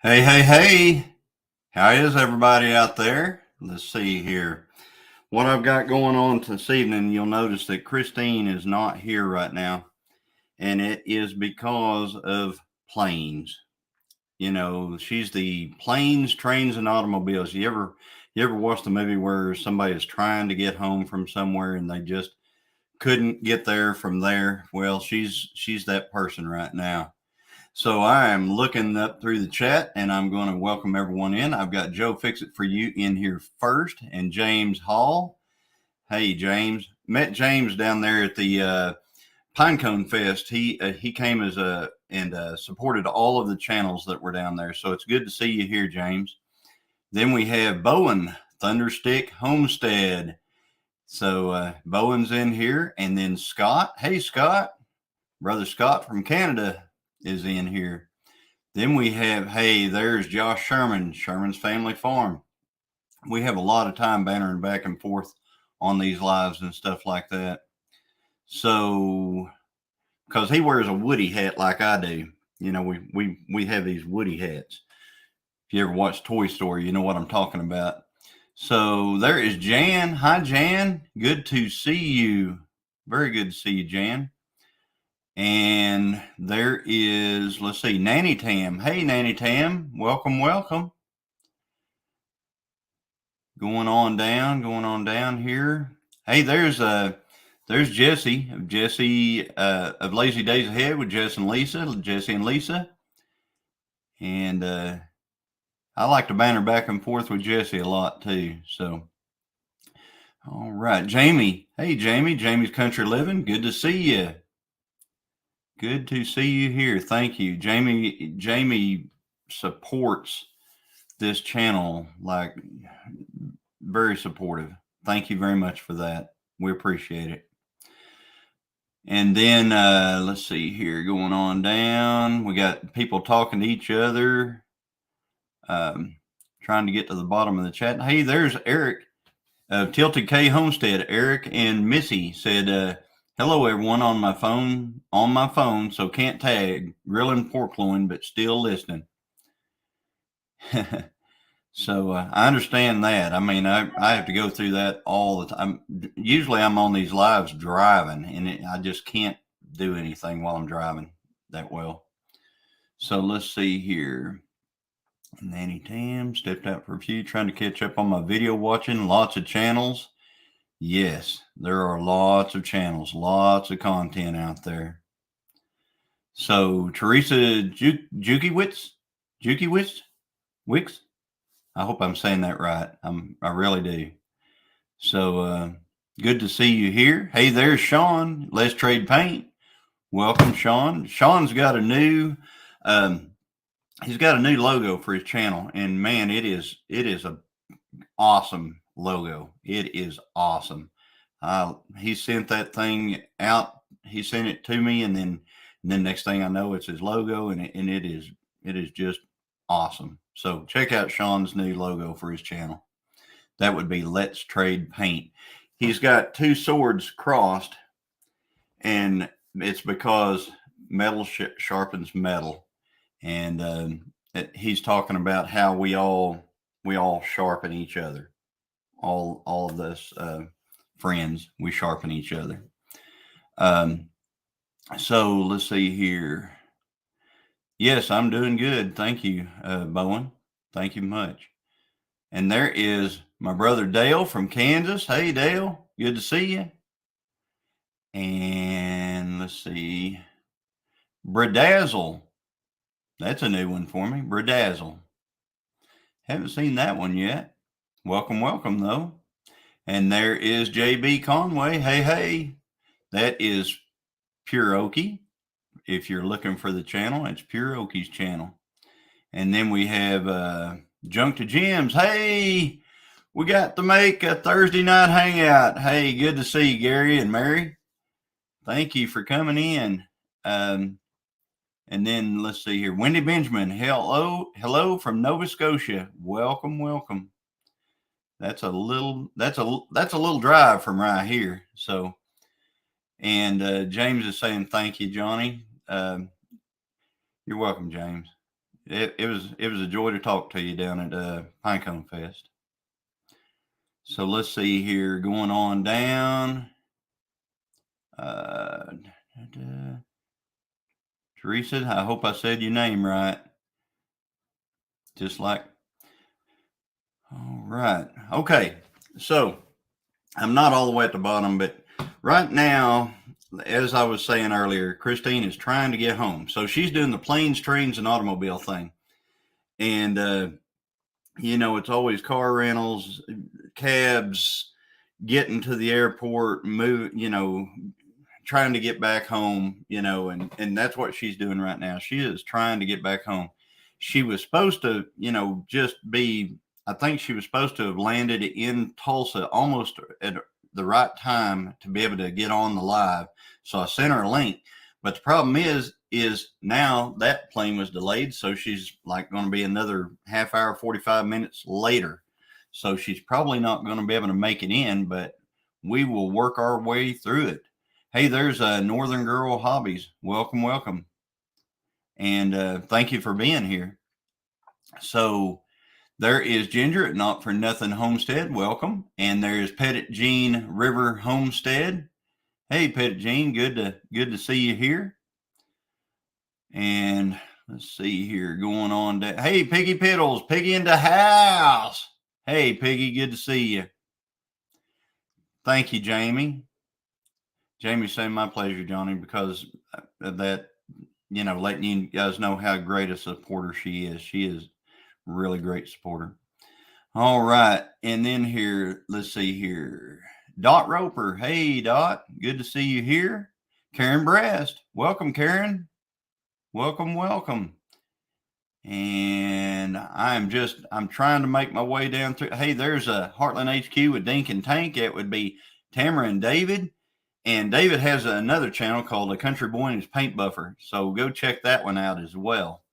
Hey, hey, hey. How is everybody out there? Let's see here. What I've got going on this evening, you'll notice that Christine is not here right now, and it is because of planes. You know, she's the planes, trains, and automobiles. You ever watch the movie where somebody is trying to get home from somewhere and they just couldn't get there from there? Well, she's that person right now. So I am looking up through the chat and I'm going to welcome everyone in. I've got Joe Fix It For You in here first and James Hall. Hey, James. Met James down there at the Pinecone Fest. He came as and supported all of the channels that were down there. So it's good to see you here, James. Then we have Bowen, Thunderstick Homestead. So Bowen's in here. And then Scott. Hey, Scott. Brother Scott from Canada is in here. Then we have, hey, there's Josh Sherman, Sherman's Family Farm. We have a lot of time bantering back and forth on these lives and stuff like that. So, because he wears a Woody hat like I do, you know, we have these Woody hats. If you ever watch Toy Story, you know what I'm talking about. So there is Jan. Hi, Jan. Good to see you. Very good to see you, Jan. And there is, let's see, Nanny Tam. Hey, Nanny Tam. Welcome, welcome. Going on down here. Hey, there's Jesse of Lazy Days Ahead with Jesse and Lisa. And I like to banter back and forth with Jesse a lot too. So, all right, Jamie. Hey, Jamie's Country Living. Good to see you. Good to see you here. Thank you. Jamie supports this channel, like very supportive. Thank you very much for that. We appreciate it. And then let's see here, going on down. We got people talking to each other, trying to get to the bottom of the chat. Hey, there's Eric of Tilted K Homestead. Eric and Missy said, hello, everyone on my phone, so can't tag, grilling pork loin, but still listening. So I understand that. I mean, I have to go through that all the time. Usually I'm on these lives driving, and I just can't do anything while I'm driving that well. So let's see here. Nanny Tam stepped out for a few, trying to catch up on my video watching. Lots of channels. Yes, there are lots of channels, lots of content out there. So Teresa Jukiewicz, Wicks. I hope I'm saying that right. I really do. So good to see you here. Hey, there's Sean. Let's Trade Paint. Welcome, Sean. Sean's got a new he's got a new logo for his channel, and man, it is a awesome logo. It is awesome. He sent that thing out. He sent it to me, and then next thing I know, it's his logo, and it is just awesome. So check out Sean's new logo for his channel. That would be Let's Trade Paint. He's got two swords crossed, and it's because metal sharpens metal. And he's talking about how we all sharpen each other. All of us friends, we sharpen each other. So let's see here. Yes, I'm doing good. Thank you, Bowen. Thank you much. And there is my brother Dale from Kansas. Hey, Dale. Good to see you. And let's see. Bradazzle. That's a new one for me. Bradazzle. Haven't seen that one yet. Welcome, welcome, though. And there is JB Conway. Hey, hey. That is Pure Okie. If you're looking for the channel, it's Pure Okie's channel. And then we have Junk to Gems. Hey, we got to make a Thursday night hangout. Hey, good to see you, Gary and Mary. Thank you for coming in. And then let's see here. Wendy Benjamin. Hello from Nova Scotia. Welcome, welcome. That's a little drive from right here. So, and James is saying thank you, Johnny. You're welcome, James. it was a joy to talk to you down at Pinecone Fest. So let's see here, going on down. Teresa, I hope I said your name right. Just like, all right. Okay. So I'm not all the way at the bottom, but right now, as I was saying earlier, Christine is trying to get home. So she's doing the planes, trains, and automobile thing. And, it's always car rentals, cabs, getting to the airport, trying to get back home, and that's what she's doing right now. She is trying to get back home. She was supposed to, I think she was supposed to have landed in Tulsa almost at the right time to be able to get on the live. So I sent her a link. But the problem is now that plane was delayed. So she's like going to be another half hour, 45 minutes later. So she's probably not going to be able to make it in, but we will work our way through it. Hey, there's Northern Girl Hobbies. Welcome, welcome. And thank you for being here. So there is Ginger at Not For Nothing Homestead. Welcome. And there's Pettit Jean River Homestead. Hey, Pettit Jean, good to see you here. And let's see here, going on down. Hey, Piggy Piddles, Piggy in the house. Hey, Piggy, good to see you. Thank you, Jamie. Jamie saying my pleasure, Johnny, because of that, letting you guys know how great a supporter she is. She is really great supporter. All right. And then here, let's see here. Dot Roper. Hey, Dot. Good to see you here. Karen Brast. Welcome, Karen. Welcome, welcome. And I'm trying to make my way down through. Hey, there's a Heartland HQ with Dink and Tank. It would be Tamara and David. And David has another channel called A Country Boy and His Paint Buffer. So go check that one out as well.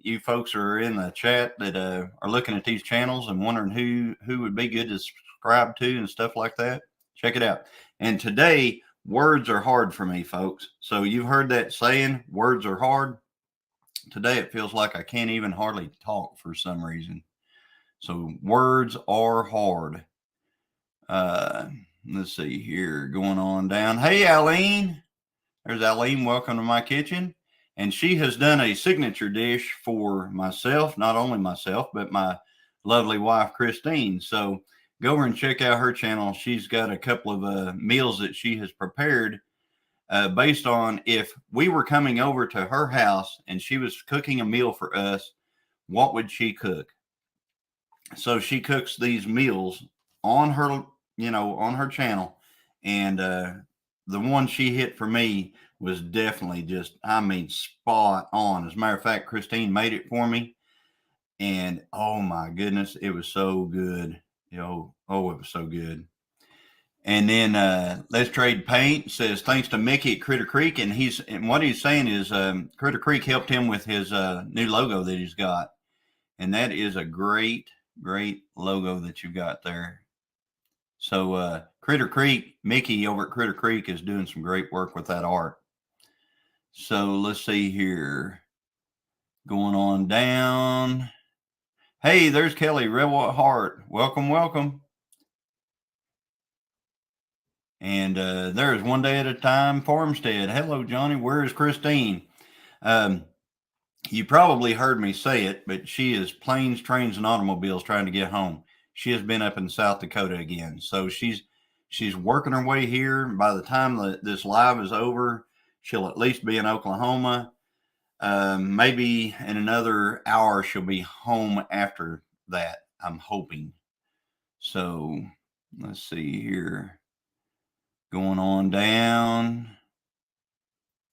You folks are in the chat that are looking at these channels and wondering who would be good to subscribe to and stuff like that. Check it out. And today, words are hard for me, folks. So you've heard that saying, words are hard. Today, it feels like I can't even hardly talk for some reason. So words are hard. Let's see here, going on down. Hey, Aline. There's Aline. Welcome to my kitchen. And she has done a signature dish for myself, not only myself, but my lovely wife, Christine. So go over and check out her channel. She's got a couple of meals that she has prepared based on if we were coming over to her house and she was cooking a meal for us, what would she cook? So she cooks these meals on her, on her channel. And the one she hit for me was definitely just, spot on. As a matter of fact, Christine made it for me. And oh my goodness, it was so good. It was so good. And then Let's Trade Paint says, thanks to Mickey at Critter Creek. And what he's saying is Critter Creek helped him with his new logo that he's got. And that is a great, great logo that you've got there. So Critter Creek, Mickey over at Critter Creek is doing some great work with that art. So let's see here. Going on down. Hey, there's Kelly Rebel Heart. Welcome, welcome. And there's One Day at a Time Farmstead. Hello, Johnny. Where is Christine? You probably heard me say it, but she is planes, trains, and automobiles trying to get home. She has been up in South Dakota again. So she's working her way here. By the time this live is over, she'll at least be in Oklahoma. Maybe in another hour, she'll be home after that, I'm hoping. So let's see here. Going on down.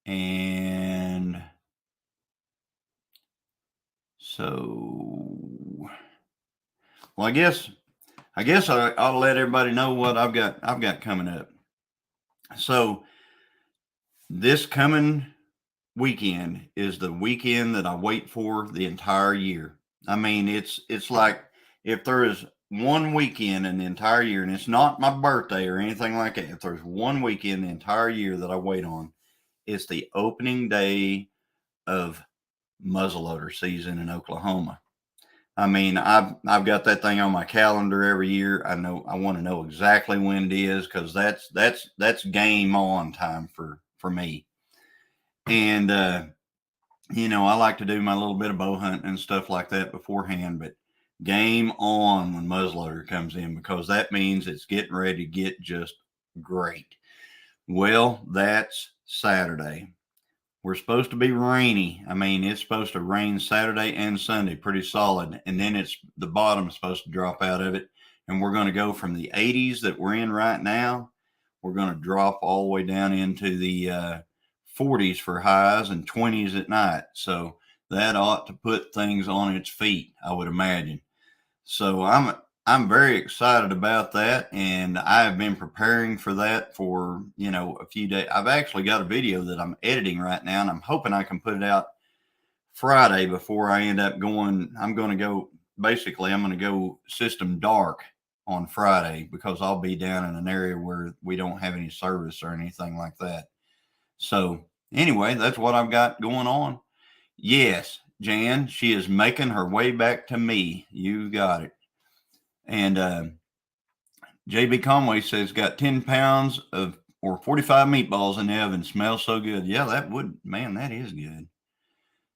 And so, well, I guess I'll let everybody know what I've got coming up. So this coming weekend is the weekend that I wait for the entire year. I mean, it's like if there is one weekend in the entire year, and it's not my birthday or anything like that, if there's one weekend the entire year that I wait on, it's the opening day of muzzleloader season in Oklahoma. I mean, I've got that thing on my calendar every year. I want to know exactly when it is, because that's game on time for me. And I like to do my little bit of bow hunting and stuff like that beforehand, but game on when muzzleloader comes in, because that means it's getting ready to get just great. Well, that's Saturday. We're supposed to be rainy. I mean, it's supposed to rain Saturday and Sunday pretty solid. And then the bottom is supposed to drop out of it. And we're going to go from the 80s that we're in right now. We're going to drop all the way down into the 40s for highs and 20s at night. So that ought to put things on its feet, I would imagine. So I'm very excited about that, and I have been preparing for that for a few days. I've actually got a video that I'm editing right now, and I'm hoping I can put it out Friday before I end up going. I'm going to go system dark on Friday, because I'll be down in an area where we don't have any service or anything like that. So anyway, that's what I've got going on. Yes, Jan, she is making her way back to me. You got it. And JB Conway says got 10 pounds or 45 meatballs in the oven. Smells so good. Yeah, that is good.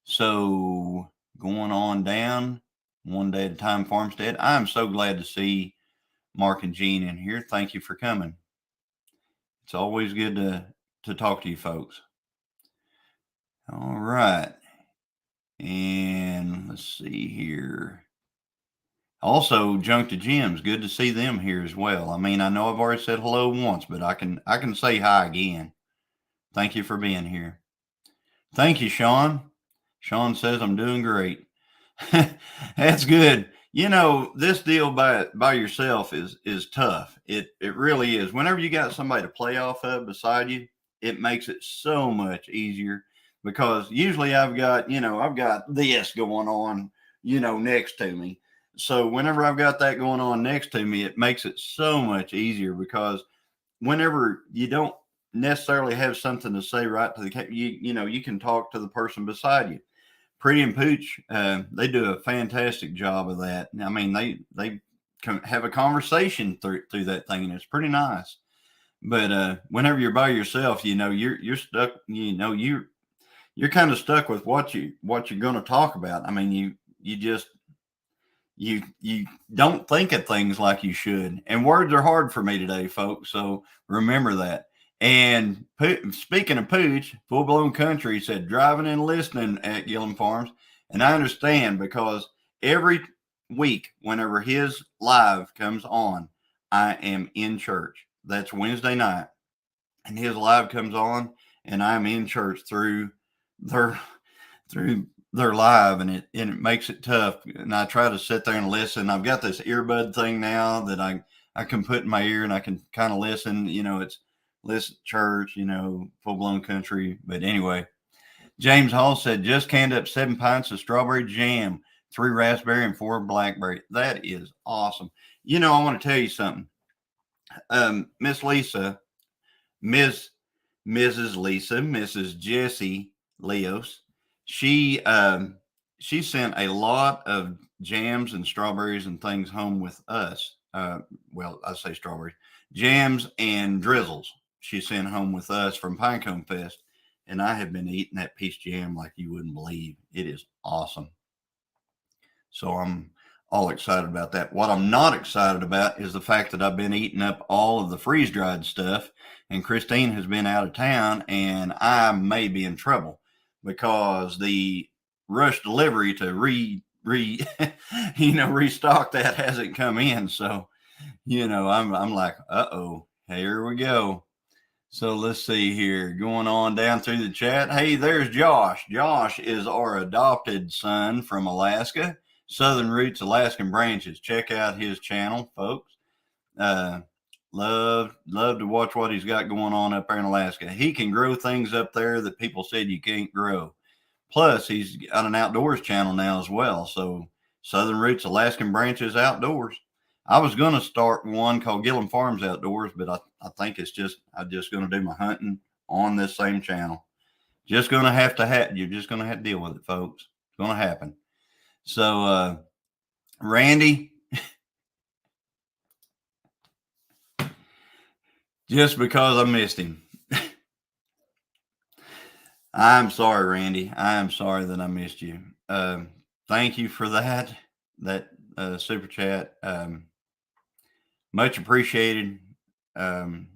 So going on down one day at a time, Farmstead. I'm so glad to see Mark and Jean in here. Thank you for coming. It's always good to talk to you folks. All right. And let's see here. Also, Junk to Gems, good to see them here as well. I mean, I know I've already said hello once, but I can say hi again. Thank you for being here. Thank you, Sean. Sean says I'm doing great. That's good. This deal by yourself is tough. It really is. Whenever you got somebody to play off of beside you, it makes it so much easier, because usually I've got this going on, next to me. So whenever I've got that going on next to me, it makes it so much easier, because whenever you don't necessarily have something to say right to the you can talk to the person beside you. Pretty and Pooch, they do a fantastic job of that. I mean, they have a conversation through that thing, and it's pretty nice. But whenever you're by yourself, you're stuck. You're kind of stuck with what you're going to talk about. I mean, you just you don't think of things like you should, and words are hard for me today, folks. So remember that. And speaking of Pooch, Full Blown Country said driving and listening at Gillum Farms, and I understand, because every week whenever his live comes on, I am in church. That's Wednesday night, and his live comes on, and I'm in church through their live, and it makes it tough. And I try to sit there and listen. I've got this earbud thing now that I can put in my ear, and I can kind of listen. It's listen church, Full Blown Country. But anyway, James Hall said just canned up 7 pints of strawberry jam, 3 raspberry and 4 blackberry. That is awesome. I want to tell you something. Miss Lisa, Mrs. Lisa, Mrs. Jessie Leos, she sent a lot of jams and strawberries and things home with us. Well, I say strawberries, jams and drizzles. She sent home with us from Pinecone Fest, and I have been eating that peach jam like you wouldn't believe. It is awesome. So I'm all excited about that. What I'm not excited about is the fact that I've been eating up all of the freeze dried stuff, and Christine has been out of town, and I may be in trouble, because the rush delivery to restock that hasn't come in. So, I'm like, uh-oh, here we go. So let's see here, going on down through the chat. Hey, there's Josh. Josh is our adopted son from Alaska. Southern Roots Alaskan Branches. Check out his channel, folks. Love to watch what he's got going on up there in Alaska. He can grow things up there that people said you can't grow. Plus, he's got an outdoors channel now as well. So Southern Roots Alaskan Branches Outdoors. I was going to start one called Gillum Farms Outdoors, but I think I'm just going to do my hunting on this same channel. You're just going to have to deal with it, folks. going to happen. So, Randy, just because I missed him. I'm sorry, Randy. I am sorry that I missed you. Thank you for that super chat. Much appreciated. Um,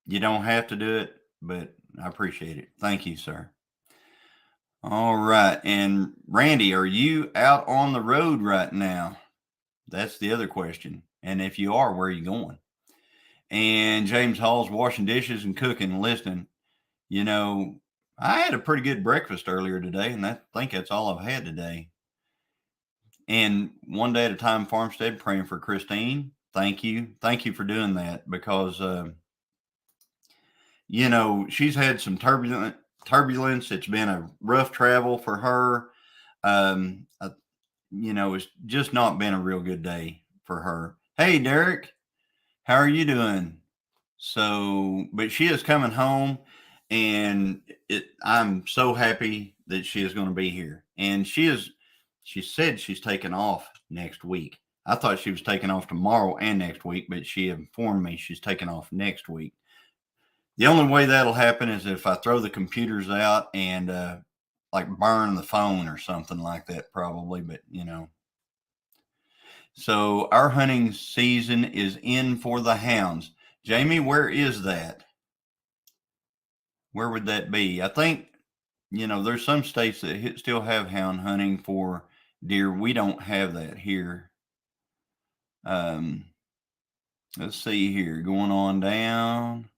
you don't have to do it, but I appreciate it. Thank you, sir. All right. And Randy, are you out on the road right now? That's the other question. And if you are, where are you going? And James Hall's washing dishes and cooking and listening. You know, I had a pretty good breakfast earlier today, and I think that's all I've had today. And one day at a time, Farmstead, praying for Christine. Thank you. Thank you for doing that, because, you know, she's had some turbulence. It's been a rough travel for her. You know, it's just not been a real good day for her. Hey, Derek, how are you doing? So, but she is coming home, and I'm so happy that she is going to be here. And she said she's taking off next week. I thought she was taking off tomorrow and next week, but she informed me she's taking off next week. The only way that'll happen is if I throw the computers out and like burn the phone or something like that, probably. But you know, so our hunting season is in for the hounds. Jamie, where is that? Where would that be? I think, you know, there's some states that still have hound hunting for deer. We don't have that here. Let's see here, going on down.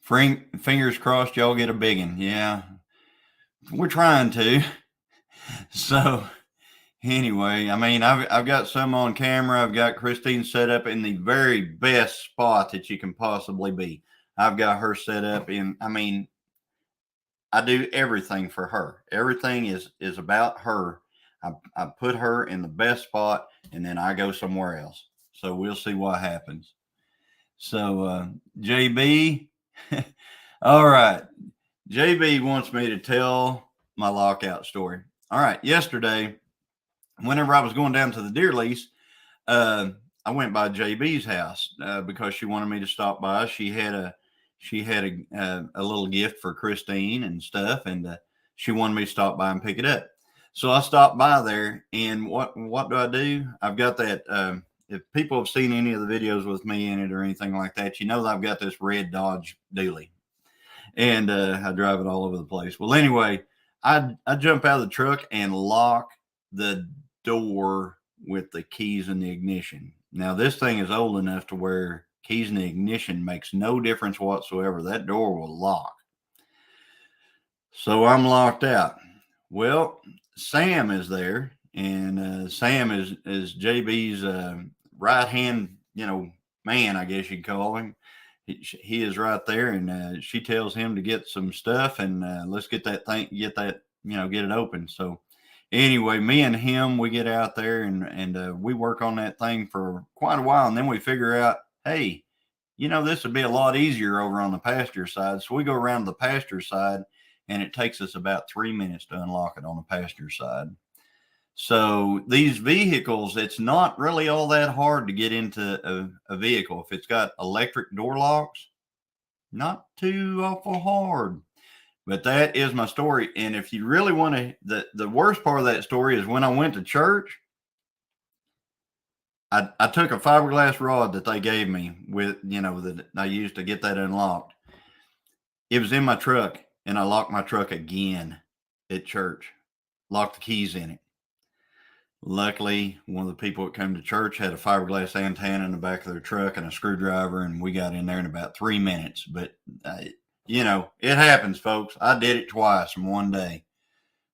Fingers crossed y'all get a big one. Yeah, we're trying to. So anyway, I mean, I've got some on camera. I've got Christine set up in the very best spot that you can possibly be. I've got her set up in, I mean, I do everything for her. Everything is about her. I put her in the best spot, and then I go somewhere else. So we'll see what happens. So JB, all right. JB wants me to tell my lockout story. All right. Yesterday, whenever I was going down to the deer lease, I went by JB's house because she wanted me to stop by. She had a little gift for Christine and stuff, and she wanted me to stop by and pick it up. So I stopped by there, and what do? I've got that. If people have seen any of the videos with me in it or anything like that, you know that I've got this red Dodge Dually, and I drive it all over the place. Well, anyway, I jump out of the truck and lock the door with the keys in the ignition. Now, this thing is old enough to where keys in the ignition makes no difference whatsoever. That door will lock. So I'm locked out. Well, Sam is there, and Sam is JB's right hand, you know, man, I guess you'd call him. He is right there, and she tells him to get some stuff, and let's get that thing, get it open. So anyway, me and him, we get out there and we work on that thing for quite a while, and then we figure out, hey, you know, this would be a lot easier over on the pasture side. So we go around the pasture side, and it takes us about 3 minutes to unlock it on the pasture side. So these vehicles, it's not really all that hard to get into a vehicle. If it's got electric door locks, not too awful hard. But that is my story. And if you really want to, the worst part of that story is when I went to church, I took a fiberglass rod that they gave me with, you know, that I used to get that unlocked. It was in my truck, and I locked my truck again at church, locked the keys in it. Luckily, one of the people that came to church had a fiberglass antenna in the back of their truck and a screwdriver, and we got in there in about 3 minutes. But, you know, it happens, folks. I did it twice in one day.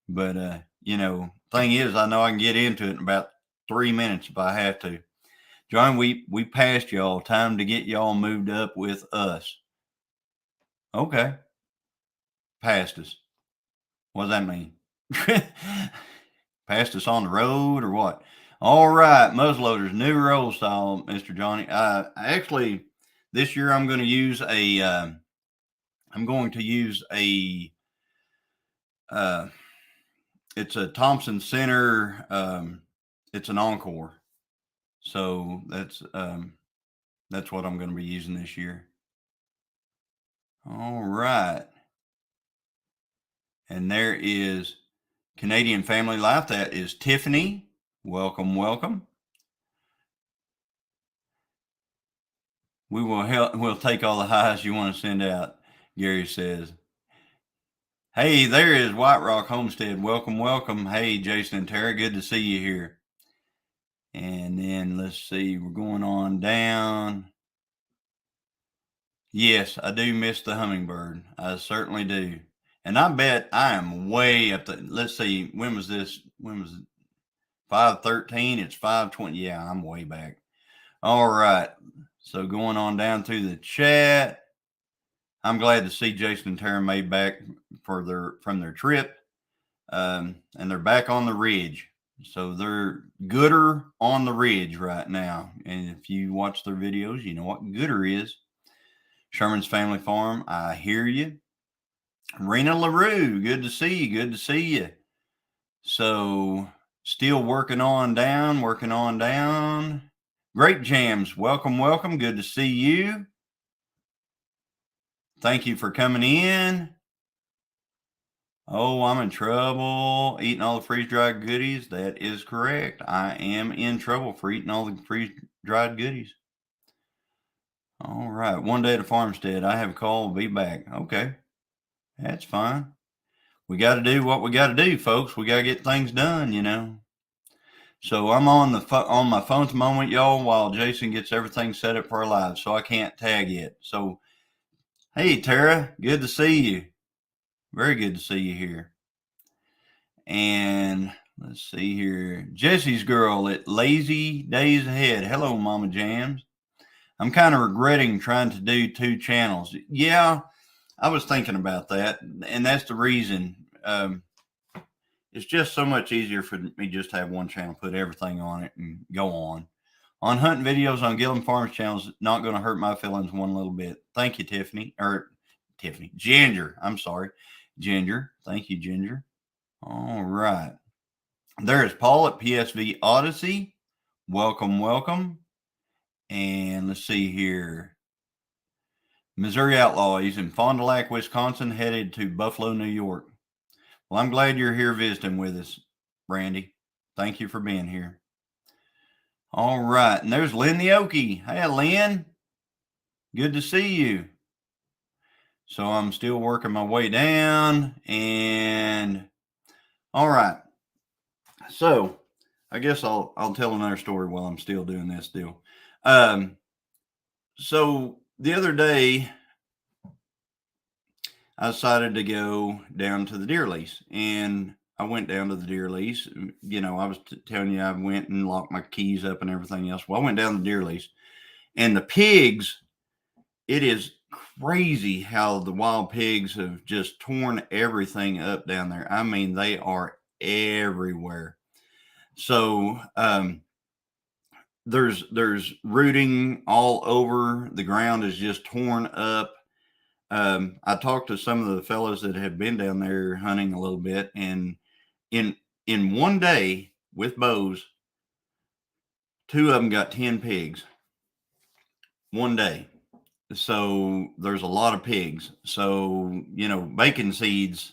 But, you know, thing is, I know I can get into it in about 3 minutes if I have to. John, we passed y'all. Time to get y'all moved up with us. Okay. Passed us. What does that mean? Passed us on the road or what? All right, muzzleloaders, new roll style, Mr. Johnny. Actually, this year I'm going to use a it's a Thompson Center. It's an Encore. So that's what I'm going to be using this year. All right. And there is Canadian Family Life. That is Tiffany. Welcome, welcome. We will help. We'll take all the highs you want to send out, Gary says. Hey, there is White Rock Homestead. Welcome, welcome. Hey, Jason and Tara, good to see you here. And then let's see, we're going on down. Yes, I do miss the hummingbird. I certainly do. And I bet I am way up the, let's see, when was this? When was it? 513, it's 520. Yeah, I'm way back. All right. So going on down through the chat. I'm glad to see Jason and Tara made back from their trip. And they're back on the ridge. So they're gooder on the ridge right now. And if you watch their videos, you know what gooder is. Sherman's Family Farm, I hear you. Rena LaRue, good to see you. Good to see you. So still working on down. Grape Jams, welcome, welcome. Good to see you. Thank you for coming in. Oh, I'm in trouble eating all the freeze-dried goodies. That is correct. I am in trouble for eating all the freeze-dried goodies. All right. One day at a farmstead. I have a call. Be back. Okay. That's fine. We got to do what we got to do, folks. We got to get things done, you know. So I'm on my phone at the moment, y'all, while Jason gets everything set up for our live. So I can't tag yet. So, hey, Tara, good to see you. Very good to see you here. And let's see here. Jesse's girl at Lazy Days Ahead. Hello, Mama Jams. I'm kind of regretting trying to do 2 channels. Yeah, I was thinking about that. And that's the reason. It's just so much easier for me just to have one channel, put everything on it and go on. On hunting videos on Gillum Farms channels, not going to hurt my feelings one little bit. Thank you, Ginger. I'm sorry. Ginger. Thank you, Ginger. All right. There's Paul at PSV Odyssey. Welcome, welcome. And let's see here. Missouri Outlaw. He's in Fond du Lac, Wisconsin, headed to Buffalo, New York. Well, I'm glad you're here visiting with us, Brandy. Thank you for being here. All right. And there's Lynn the Okie. Hey, Lynn. Good to see you. So I'm still working my way down. And all right. So I guess I'll tell another story while I'm still doing this deal. So the other day, I decided to go down to the deer lease, and I went down to the deer lease. You know, I was telling you I went and locked my keys up and everything else. Well, I went down to the deer lease, and the pigs, it is crazy how the wild pigs have just torn everything up down there. I mean, they are everywhere. So, there's rooting all over. The ground is just torn up. I talked to some of the fellows that have been down there hunting a little bit, and in one day with bows, 2 of them got 10 pigs. One day. So there's a lot of pigs. So, you know, bacon seeds,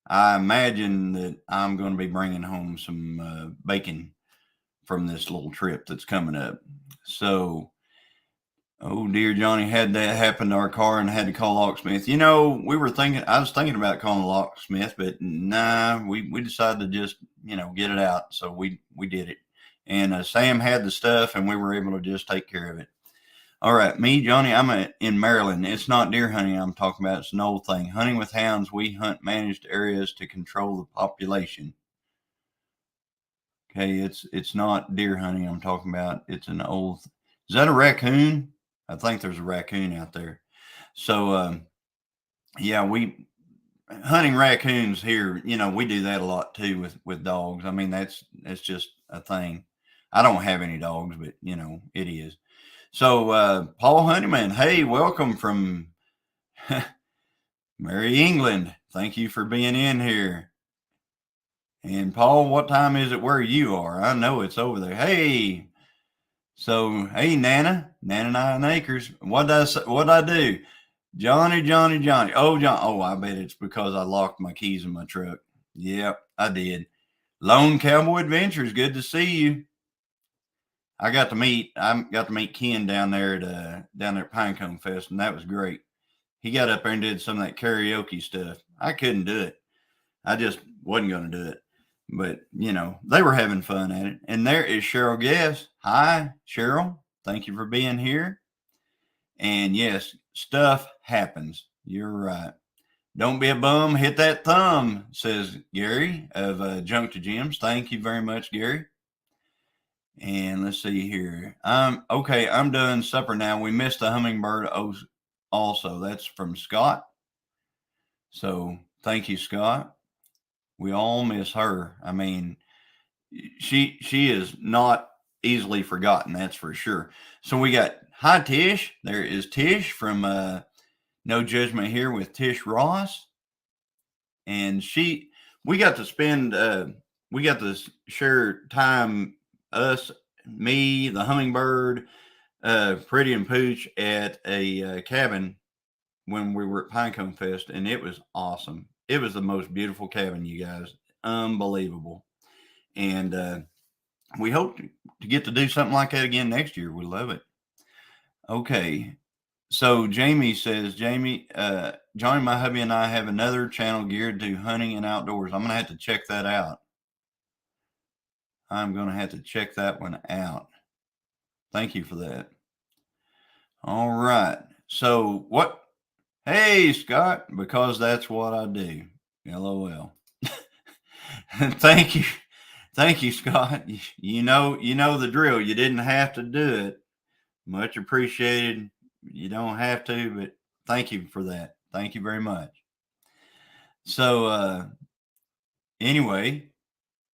I imagine that I'm going to be bringing home some bacon from this little trip that's coming up. So, oh dear, Johnny, had that happen to our car and had to call locksmith. You know, I was thinking about calling a locksmith, but nah, we decided to just, you know, get it out. So we did it. And Sam had the stuff and we were able to just take care of it. All right, me, Johnny, I'm in Maryland. It's not deer hunting I'm talking about. It's an old thing. Hunting with hounds, we hunt managed areas to control the population. Okay, it's not deer hunting I'm talking about. It's an old, is that a raccoon? I think there's a raccoon out there. So, yeah, hunting raccoons here, you know, we do that a lot too with dogs. I mean, that's just a thing. I don't have any dogs, but you know, it is. So, Paul Honeyman, hey, welcome from Merry England. Thank you for being in here. And Paul, what time is it where you are? I know it's over there. Hey, so hey, Nana 9 acres. What I do? Johnny. Oh, John. Oh, I bet it's because I locked my keys in my truck. Yep, I did. Lone Cowboy Adventures. Good to see you. I got to meet Ken down there at Pinecone Fest, and that was great. He got up there and did some of that karaoke stuff. I couldn't do it. I just wasn't going to do it. But, they were having fun at it. And there is Cheryl Guest. Hi, Cheryl. Thank you for being here. And yes, stuff happens. You're right. Don't be a bum. Hit that thumb, says Gary of Junk to Gems. Thank you very much, Gary. And let's see here. Okay. I'm done supper now. We missed the hummingbird also. That's from Scott. So thank you, Scott. We all miss her. I mean, she is not easily forgotten. That's for sure. So we got hi Tish. There is Tish from No Judgment here with Tish Ross, and we got to spend we got to share time, us, me, the hummingbird, Pretty and Pooch at a cabin when we were at Pinecone Fest, and it was awesome. It was the most beautiful cabin, you guys. Unbelievable. And we hope to get to do something like that again next year. We love it. Okay. So Jamie says, Johnny, my hubby and I have another channel geared to hunting and outdoors. I'm going to have to check that out. I'm going to have to check that one out. Thank you for that. All right. So what? Hey, Scott, because that's what I do. LOL. Thank you. Thank you, Scott. You know the drill. You didn't have to do it. Much appreciated. You don't have to, but thank you for that. Thank you very much. So anyway,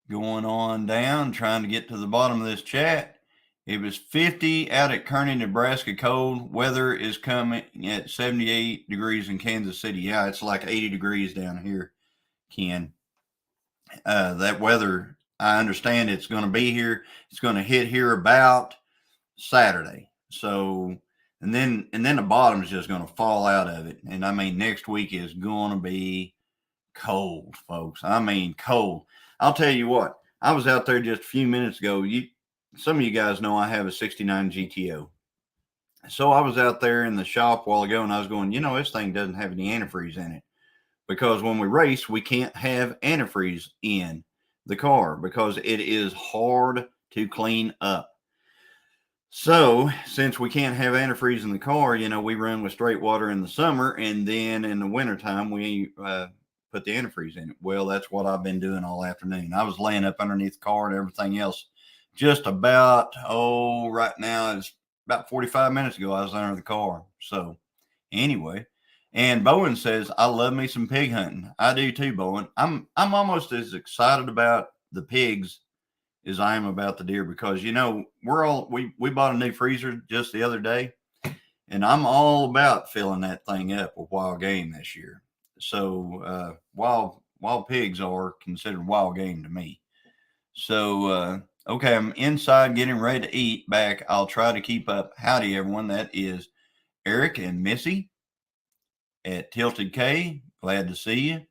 going on down, trying to get to the bottom of this chat. It was 50 out at Kearney, Nebraska. Cold weather is coming at 78 degrees in Kansas City. Yeah, it's like 80 degrees down here, Ken. That weather, I understand it's going to be here. It's going to hit here about Saturday. So, and then the bottom is just going to fall out of it. And I mean, next week is going to be cold, folks. I mean, cold. I'll tell you what, I was out there just a few minutes ago. Some of you guys know I have a 69 GTO. So I was out there in the shop a while ago and I was going, this thing doesn't have any antifreeze in it. Because when we race, we can't have antifreeze in the car because it is hard to clean up. So since we can't have antifreeze in the car, we run with straight water in the summer, and then in the wintertime, we put the antifreeze in it. Well, that's what I've been doing all afternoon. I was laying up underneath the car and everything else just about, right now it's about 45 minutes ago, I was under the car. So anyway. And Bowen says, I love me some pig hunting. I do too, Bowen. I'm almost as excited about the pigs as I am about the deer because, we bought a new freezer just the other day, and I'm all about filling that thing up with wild game this year. So wild pigs are considered wild game to me. So, okay, I'm inside getting ready to eat back. I'll try to keep up. Howdy, everyone. That is Eric and Missy at Tilted K. Glad to see you.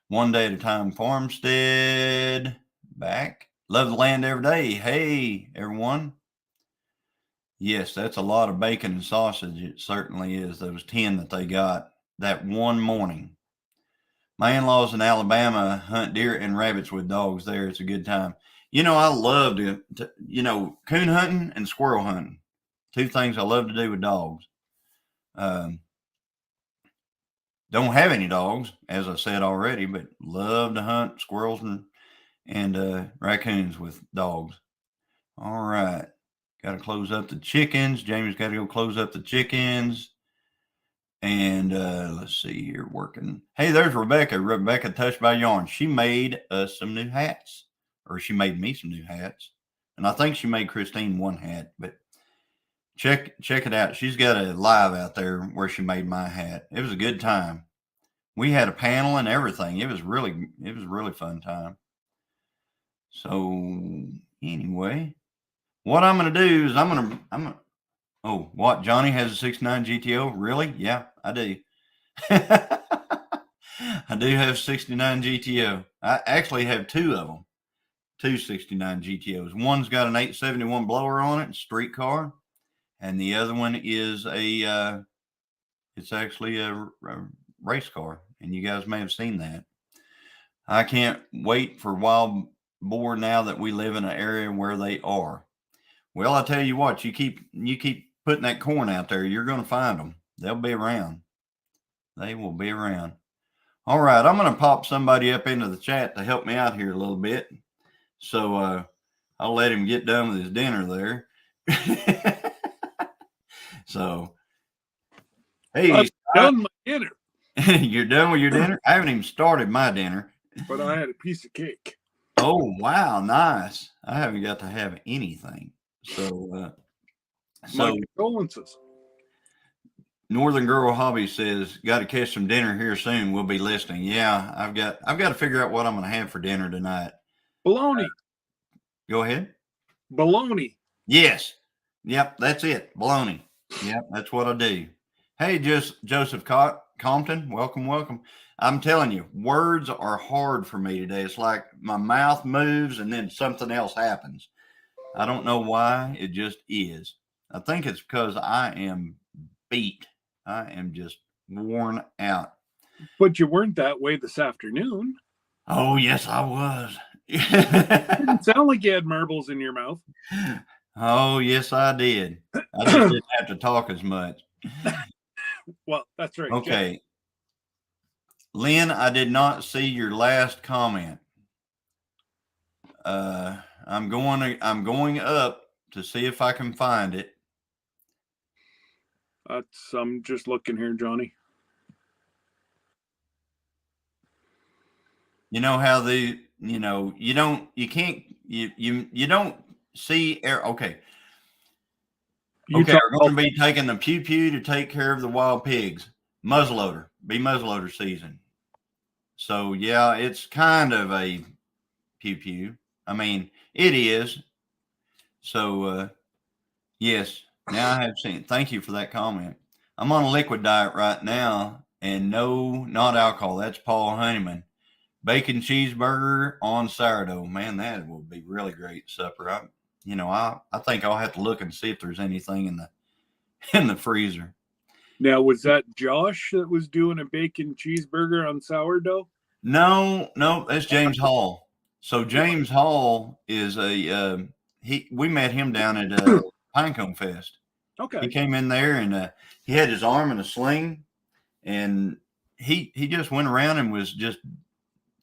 One day at a time, Farmstead back. Love the land every day. Hey, everyone. Yes, that's a lot of bacon and sausage. It certainly is. Those 10 that they got that one morning. My in-laws in Alabama hunt deer and rabbits with dogs there. It's a good time. I love to coon hunting and squirrel hunting. Two things I love to do with dogs. Don't have any dogs, as I said already, but love to hunt squirrels and raccoons with dogs. All right. Got to close up the chickens. Jamie's got to go close up the chickens. And let's see here, working. Hey, there's Rebecca. Rebecca Touched by Yarn. She made us some new hats, or she made me some new hats. And I think she made Christine one hat, but check it out. She's got a live out there where she made my hat. It was a good time. We had a panel and everything. It was really fun time. So anyway, what I'm going to do is oh, what? Johnny has a 69 GTO? Really? Yeah, I do. I do have 69 GTO. I actually have two of them, two 69 GTOs. One's got an 871 blower on it, street car, and the other one is it's actually a race car, and you guys may have seen that. I can't wait for wild boar now that we live in an area where they are. Well, I tell you what, you keep putting that corn out there, you're going to find them. They'll be around. They will be around. All right, I'm going to pop somebody up into the chat to help me out here a little bit. So I'll let him get done with his dinner there. So, hey, I've done my dinner. You're done with your dinner? I haven't even started my dinner. But I had a piece of cake. Oh, wow, nice. I haven't got to have anything. So, My condolences. Northern Girl Hobby says, got to catch some dinner here soon. We'll be listening. Yeah, I've got to figure out what I'm going to have for dinner tonight. Bologna. Go ahead. Bologna. Yes. Yep, that's it. Bologna. Yep, that's what I do. Hey, Joseph Compton, welcome. I'm telling you, words are hard for me today. It's like my mouth moves and then something else happens. I don't know why. It just is. I think it's because I am beat. I am just worn out. But you weren't that way this afternoon. Oh, yes, I was. It didn't sound like you had marbles in your mouth. Oh, yes, I did. I just didn't have to talk as much. Well, that's right. Okay. Jeff. Lynn, I did not see your last comment. I'm going up to see if I can find it. I'm just looking here, Johnny. You know how you don't see air. Okay. Okay, we're going to be taking the pew to take care of the wild pigs. Muzzleloader, muzzleloader season. So yeah, it's kind of a pew. I mean, it is. So yes, now I have seen it. Thank you for that comment. I'm on a liquid diet right now, and no, not alcohol. That's Paul Honeyman. Bacon cheeseburger on sourdough. Man, that will be really great supper. I think I'll have to look and see if there's anything in the freezer. Now, was that Josh that was doing a bacon cheeseburger on sourdough? No, that's James Hall. So James Hall is we met him down at Pinecone Fest. Okay. He came in there and he had his arm in a sling, and he just went around and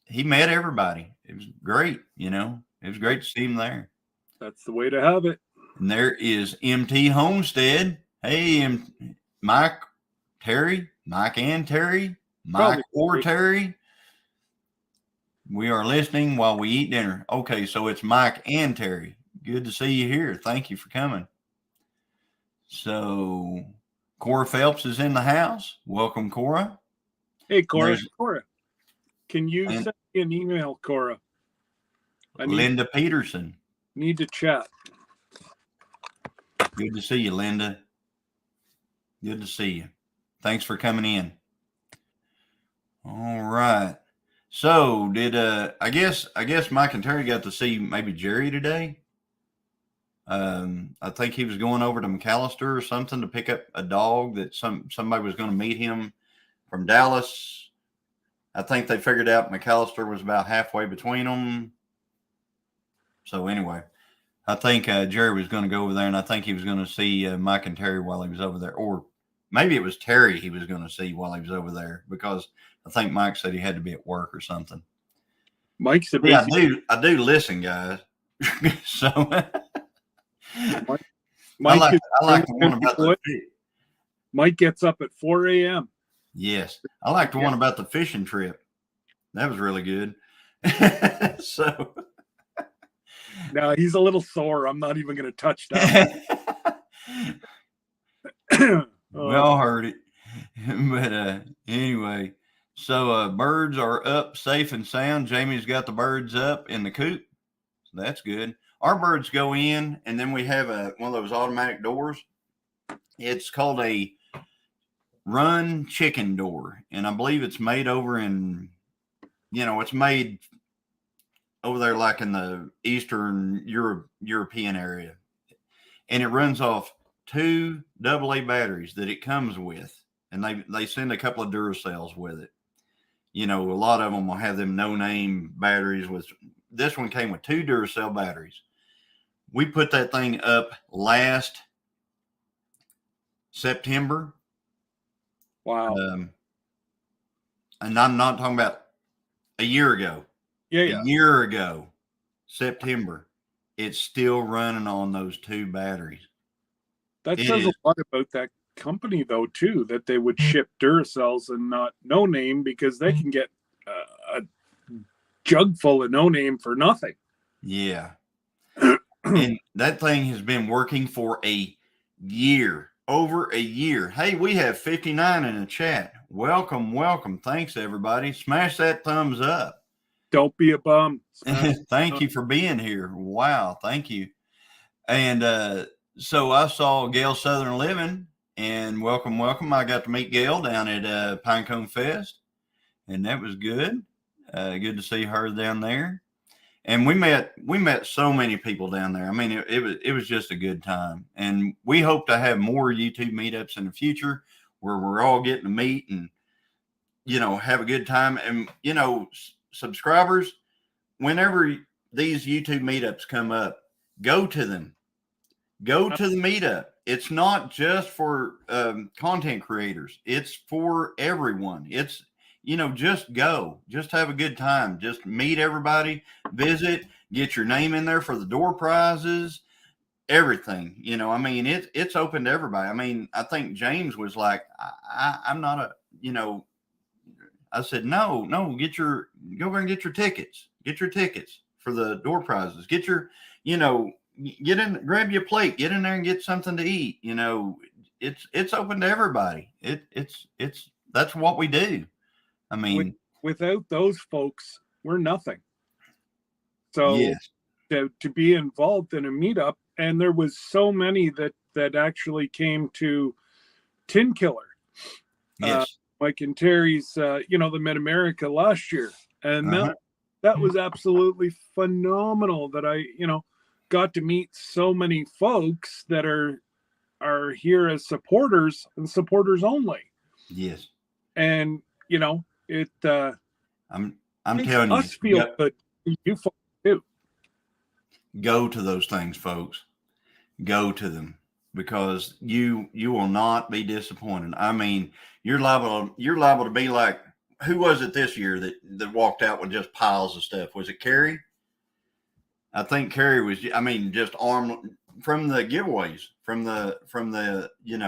he met everybody. It was great, It was great to see him there. That's the way to have it. And there is MT Homestead. Hey, Mike and Terry, Mike or Terry. We are listening while we eat dinner. Okay, so it's Mike and Terry. Good to see you here. Thank you for coming. So Cora Phelps is in the house. Welcome, Cora. Hey, Cora. Can you send me an email, Cora? Linda Peterson. Need to chat. Good to see you, Linda. Good to see you. Thanks for coming in. All right. So I guess Mike and Terry got to see maybe Jerry today. I think he was going over to McAllister or something to pick up a dog that somebody was going to meet him from Dallas. I think they figured out McAllister was about halfway between them. So anyway, I think Jerry was going to go over there, and I think he was going to see Mike and Terry while he was over there, or maybe it was Terry he was going to see while he was over there, because I think Mike said he had to be at work or something. Mike said, "Yeah, I do listen, guys." So Mike I like the one about the Mike gets up at 4 a.m. Yes, I like the one about the fishing trip. That was really good. So now he's a little sore. I'm not even going to touch that. We all heard it. But anyway, so birds are up safe and sound. Jamie's got the birds up in the coop. That's good. Our birds go in, and then we have one of those automatic doors. It's called a run chicken door, and I believe it's made over in, it's made over there like in the Eastern European area, and it runs off 2 AA batteries that it comes with, and they send a couple of Duracells with it. A lot of them will have them no-name batteries. This one came with 2 Duracell batteries. We put that thing up last September. Wow. And I'm not talking about a year ago. Yeah. A year ago, September, it's still running on those 2 batteries. That says a lot about that company, though, too, that they would ship Duracells and not no name, because they can get a jug full of no name for nothing. Yeah. And that thing has been working for a year, over a year. Hey, we have 59 in the chat. Welcome. Thanks, everybody. Smash that thumbs up. Don't be a bum. Thank you for being here. Wow. Thank you. And so I saw Gail Southern Living, and welcome. I got to meet Gail down at Pinecone Fest, and that was good. Good to see her down there. And we met so many people down there. I mean, it was just a good time. And we hope to have more YouTube meetups in the future where we're all getting to meet and, have a good time. And, subscribers, whenever these YouTube meetups come up, go to them. Go to the meetup. It's not just for content creators. It's for everyone. It's, just go. Just have a good time. Just meet everybody, visit, get your name in there for the door prizes, everything. It's open to everybody. I mean, I think James was like, I'm not I said, no, go over and get your tickets. Get your tickets for the door prizes. Get your, get in, grab your plate, get in there and get something to eat. It's open to everybody. That's what we do. I mean, without those folks, we're nothing. So yes. to be involved in a meetup, and there was so many that actually came to Tin Killer. Yes. Mike and Terry's, the Mid-America last year. And that was absolutely phenomenal that I, got to meet so many folks that are here as supporters and supporters only. Yes. And, it I'm telling you, us feel good. You folks too. Go to those things, folks. Go to them, because you will not be disappointed. I mean, you're liable to be like, who was it this year that walked out with just piles of stuff? Was it Carrie? I think Carrie was, just armed from the giveaways, from the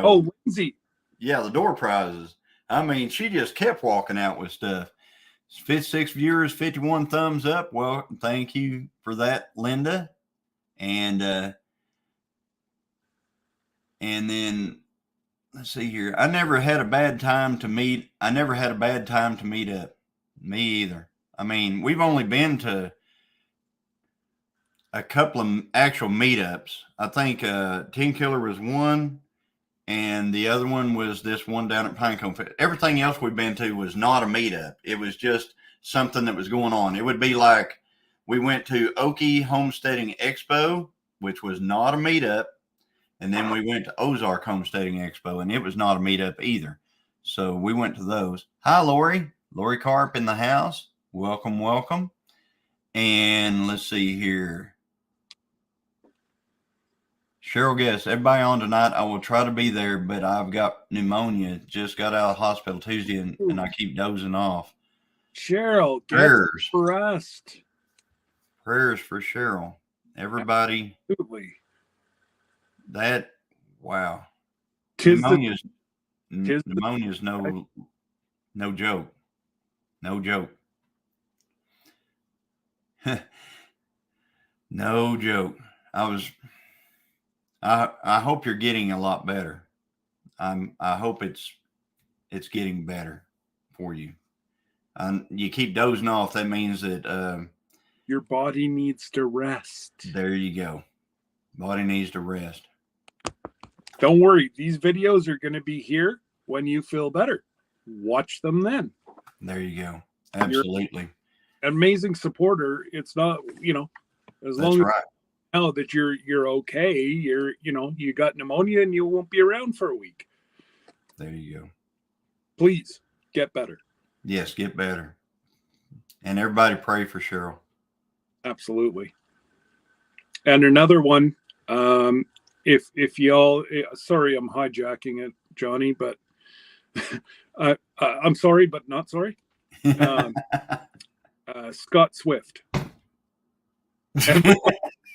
Oh, Lindsay. Yeah, the door prizes. I mean, she just kept walking out with stuff. 56 viewers, 51 thumbs up. Well, thank you for that, Linda. And then let's see here. I never had a bad time to meet up. Me either. I mean, we've only been to a couple of actual meetups. I think Tin Killer was one, and the other one was this one down at Pinecone. Everything else we've been to was not a meetup. It was just something that was going on. It would be like we went to Okie Homesteading Expo, which was not a meetup, and then we went to Ozark Homesteading Expo, and it was not a meetup either. So we went to those. Hi, Lori Carp in the house. Welcome. And let's see here. Cheryl Guess, everybody on tonight. I will try to be there, but I've got pneumonia. Just got out of the hospital Tuesday, and I keep dozing off. Cheryl, prayers for rest. Prayers for Cheryl. Everybody. Absolutely. Wow. Pneumonia's no joke. No joke. No joke. I hope you're getting a lot better. I hope it's getting better for you. You keep dozing off. That means that Your body needs to rest. There you go. Body needs to rest. Don't worry. These videos are going to be here when you feel better. Watch them then. There you go. Absolutely. You're an amazing supporter. It's not, as long as you know that you're okay, you got pneumonia and you won't be around for a week. There you go. Please get better. Yes, get better. And everybody pray for Cheryl. Absolutely. And another one, if y'all, sorry, I'm hijacking it, Johnny, but I'm sorry, but not sorry. Scott Swift.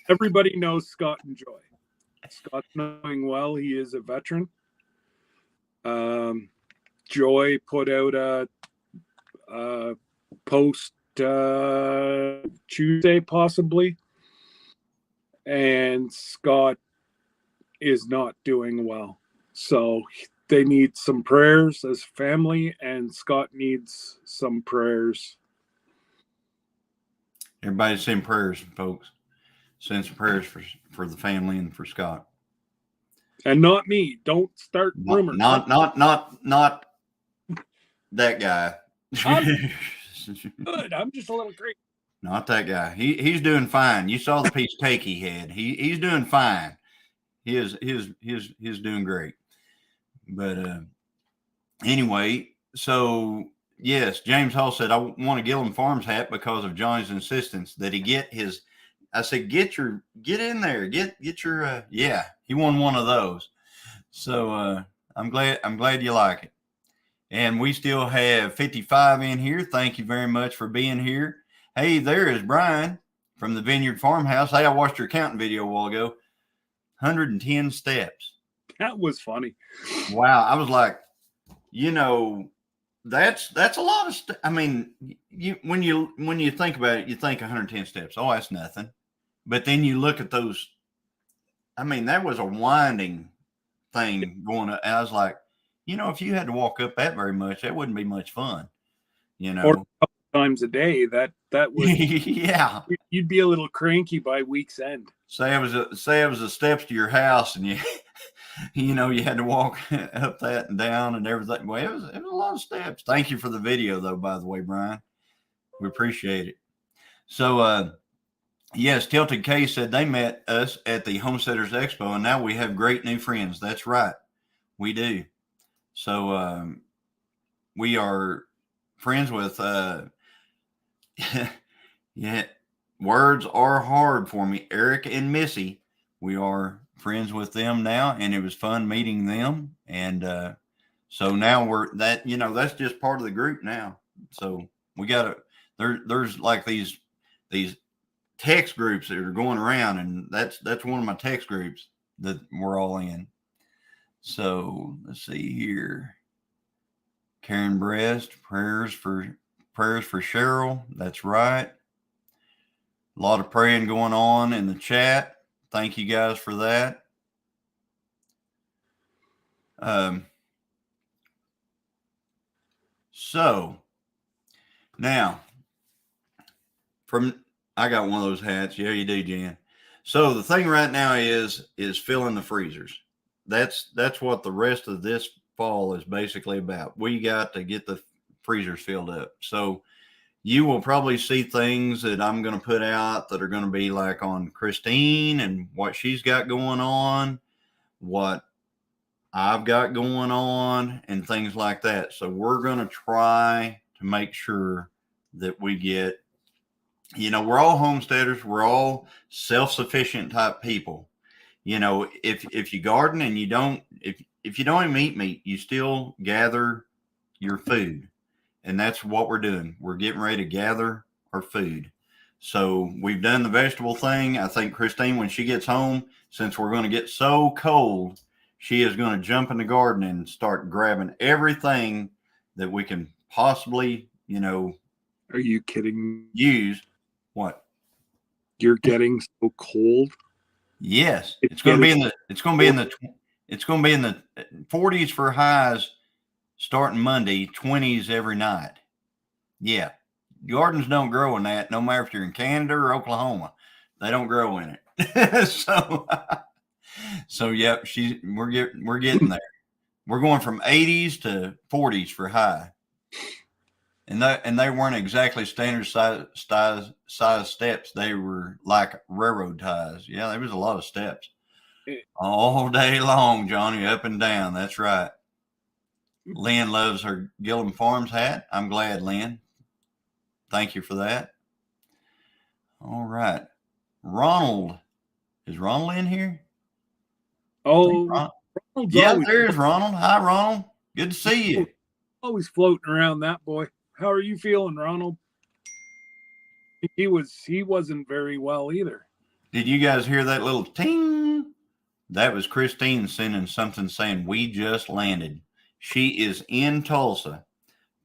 Everybody knows Scott and Joy. Scott's doing well. He is a veteran. Joy put out a post Tuesday, possibly, and Scott is not doing well. So they need some prayers as family, and Scott needs some prayers. Everybody send prayers, folks. Send some prayers for the family and for Scott. And not me. Don't start rumors. Not that guy. Good. I'm just a little crazy. Not that guy. He's doing fine. You saw the piece of cake he had. He's doing fine. He is doing great. But anyway, so yes, James Hall said I want a Gillum Farms hat because of Johnny's insistence that he get his. I said get in there, get your yeah. He won one of those. So I'm glad you like it. And we still have 55 in here. Thank you very much for being here. Hey, there is Brian from the Vineyard Farmhouse. Hey, I watched your counting video a while ago. 110 steps. That was funny. Wow. I was like, that's a lot of I mean, when you think about it, you think 110 steps. Oh, that's nothing. But then you look at those. I mean, that was a winding thing going up. And I was like, if you had to walk up that very much, that wouldn't be much fun, Or a couple times a day, that would yeah. You'd be a little cranky by week's end. Say it was the steps to your house, and you had to walk up that and down and everything. Well, it was a lot of steps. Thank you for the video, though. By the way, Brian, we appreciate it. So, yes, Tilted K said they met us at the Homesteaders Expo, and now we have great new friends. That's right, we do. So we are friends with yeah, words are hard for me. Eric and Missy, we are friends with them now, and it was fun meeting them. And so now that's just part of the group now. So we got there's like these text groups that are going around, and that's one of my text groups that we're all in. So let's see here. Karen Breast, prayers for Cheryl. That's right. A lot of praying going on in the chat. Thank you guys for that. So now I got one of those hats. Yeah, you do, Jan. So the thing right now is filling the freezers. That's what the rest of this fall is basically about. We got to get the freezers filled up. So you will probably see things that I'm going to put out that are going to be like on Christine and what she's got going on, what I've got going on, and things like that. So we're going to try to make sure that we get, we're all homesteaders. We're all self-sufficient type people. If you garden and if you don't even eat meat, you still gather your food. And that's what we're doing. We're getting ready to gather our food. So we've done the vegetable thing. I think Christine, when she gets home, since we're going to get so cold, she is going to jump in the garden and start grabbing everything that we can possibly, Are you kidding? Use. What? You're getting so cold. Yes, it's going to be in the 40s for highs starting Monday, 20s every night. Yeah, gardens don't grow in that, no matter if you're in Canada or Oklahoma. They don't grow in it. So yep, we're getting there. We're going from 80s to 40s for high. And they weren't exactly standard size steps. They were like railroad ties. Yeah, there was a lot of steps all day long, Johnny, up and down. That's right. Lynn loves her Gillum Farms hat. I'm glad, Lynn. Thank you for that. All right. Ronald. Is Ronald in here? Oh, yeah, there's Ronald. Hi, Ronald. Good to see you. Always floating around, that boy. How are you feeling, Ronald? He wasn't very well either. Did you guys hear that little ting? That was Christine sending something saying we just landed. She is in Tulsa.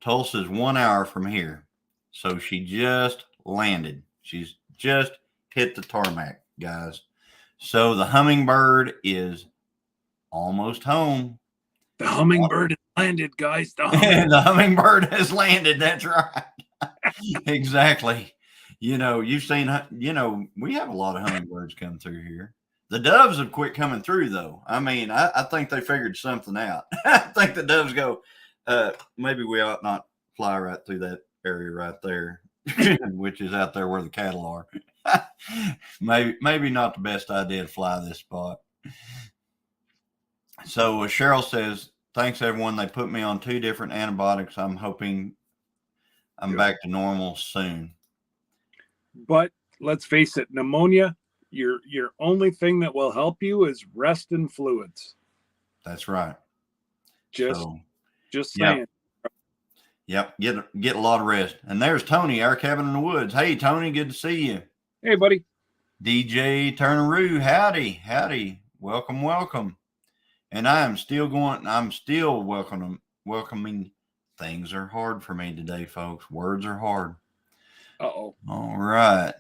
Tulsa's 1 hour from here. So she just landed. She's just hit the tarmac, guys. So the hummingbird is almost home. The hummingbird has landed, guys. The hummingbird has landed. That's right. Exactly. You've seen, we have a lot of hummingbirds come through here. The doves have quit coming through, though. I mean, I think they figured something out. I think the doves go, maybe we ought not fly right through that area right there, which is out there where the cattle are. maybe not the best idea to fly this spot. So Cheryl says, thanks, everyone. They put me on 2 different antibiotics. I'm hoping I'm back to normal soon. But let's face it, pneumonia, your only thing that will help you is rest and fluids. That's right. Just saying. Yep. Get a lot of rest. And there's Tony, our cabin in the woods. Hey, Tony, good to see you. Hey, buddy. DJ Turneroo, howdy. Welcome. And I'm still welcoming. Things are hard for me today, folks. Words are hard. Uh-oh. All right.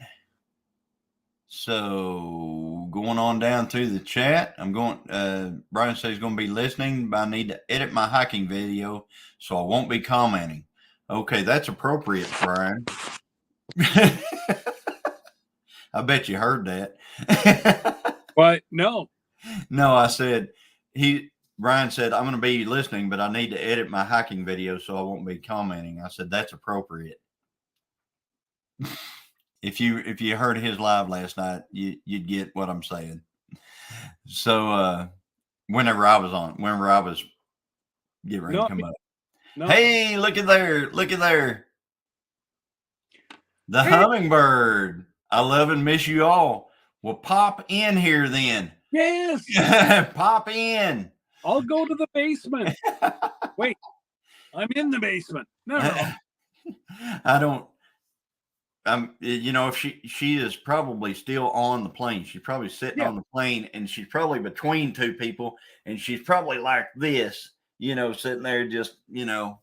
So going on down through the chat, Brian says he's going to be listening, but I need to edit my hiking video, so I won't be commenting. Okay, that's appropriate, Brian. I bet you heard that. What? No, I said, Brian said, I'm going to be listening, but I need to edit my hiking video, so I won't be commenting. I said, that's appropriate. If you heard his live last night, you'd get what I'm saying. So whenever I was getting ready to come up. No. Hey, look at there. The hummingbird. I love and miss you all. Well, pop in here then. Yes. Pop in. I'll go to the basement. Wait, I'm in the basement. No. I don't. If she is probably still on the plane. She's probably sitting on the plane, and she's probably between 2 people, and she's probably like this, sitting there just, Yeah.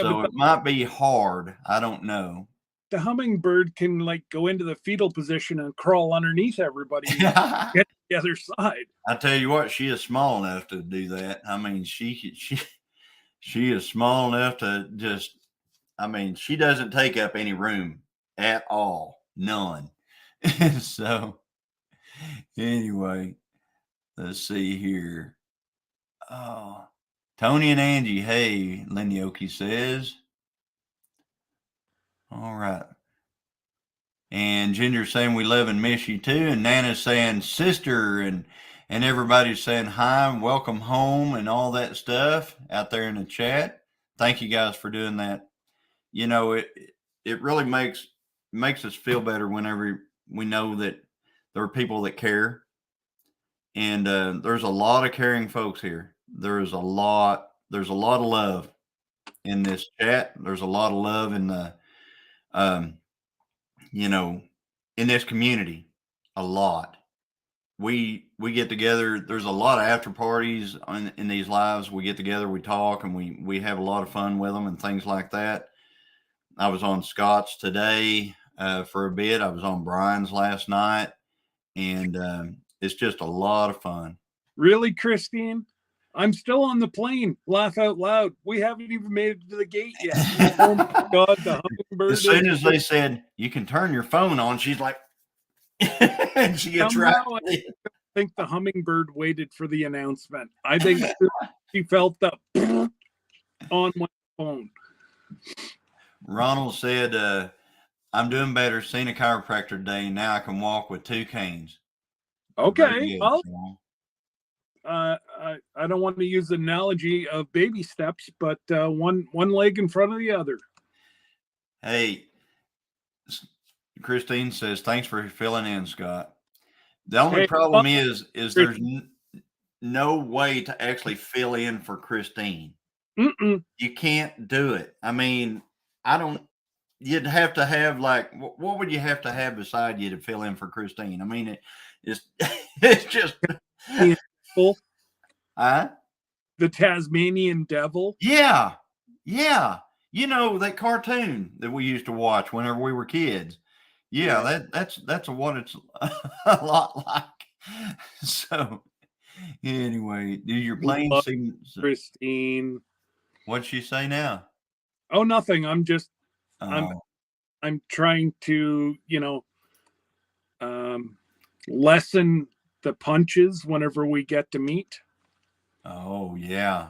So it might be hard. I don't know. The hummingbird can go into the fetal position and crawl underneath everybody and get to the other side. I tell you what, she is small enough to do that. I mean, she is small enough to just. I mean, she doesn't take up any room at all. None. So anyway, let's see here. Oh, Tony and Angie. Hey, Linyoki says. All right. And Ginger saying we love and miss you too. And Nana's saying sister, and everybody's saying hi and welcome home and all that stuff out there in the chat. Thank you guys for doing that. It really makes us feel better whenever we know that there are people that care. And there's a lot of caring folks here. There's a lot of love in this chat. There's a lot of love in the in this community. A lot. We get together. There's a lot of after parties in these lives. We get together, we talk, and we have a lot of fun with them and things like that. I was on Scott's today for a bit. I was on Brian's last night, and it's just a lot of fun. Really, Christine? I'm still on the plane. Laugh out loud. We haven't even made it to the gate yet. Oh my God, the hummingbird. As soon as they said you can turn your phone on, she's like, and she gets right. I think the hummingbird waited for the announcement. I think she felt the on my phone. Ronald said, I'm doing better. Seen a chiropractor today. Now I can walk with 2 canes. Okay. Well, I don't want to use the analogy of baby steps, but one leg in front of the other. Hey, Christine says, thanks for filling in, Scott. The only problem is there's no way to actually fill in for Christine. You can't do it. I mean, you'd have to have like, what would you have to have beside you to fill in for Christine? I mean, it's just the Tasmanian devil. Yeah. You know, that cartoon that we used to watch whenever we were kids. Yeah. That's what it's a lot like. So anyway, do your plane seem Christine? What'd she say now? Oh, nothing. I'm just I'm trying to, lessen the punches whenever we get to meet. Oh yeah.